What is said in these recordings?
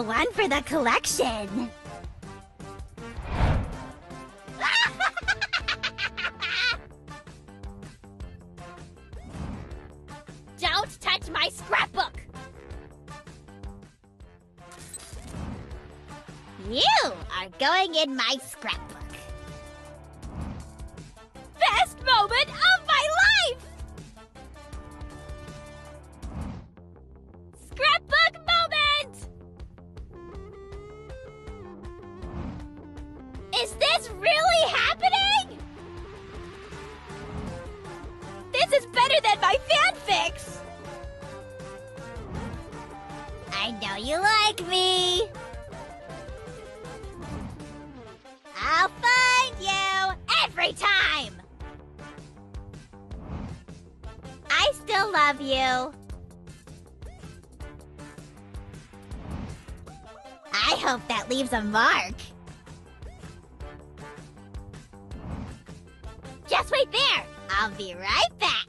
one for the collection. Don't touch my scrapbook! You are going in my scrapbook. Best moment of my life! Scrapbook moment! Is this really happening? This is better than my fanfics! I know you like me. I'll find you every time. I still love you. I hope that leaves a mark. Just wait there. I'll be right back.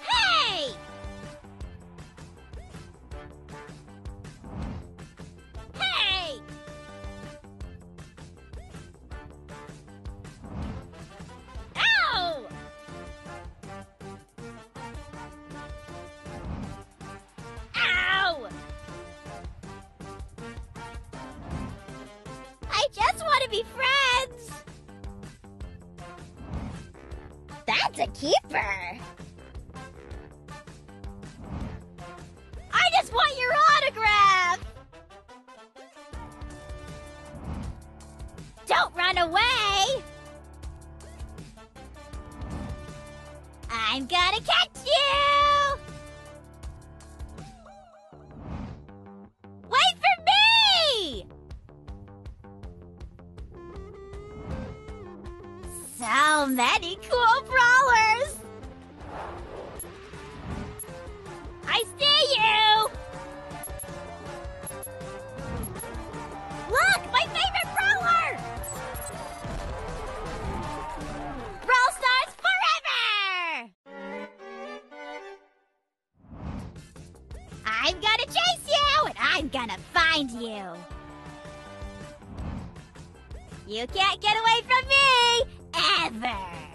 Hey! Hey! Ow! Ow! I just want to be friends. That's a keeper. I just want your autograph. Don't run away. I'm gonna catch you. Wait for me. So many cool brawlers! I see you! Look, my favorite brawler! Brawl Stars forever! I'm gonna chase you, and I'm gonna find you. You can't get away from me! Ever!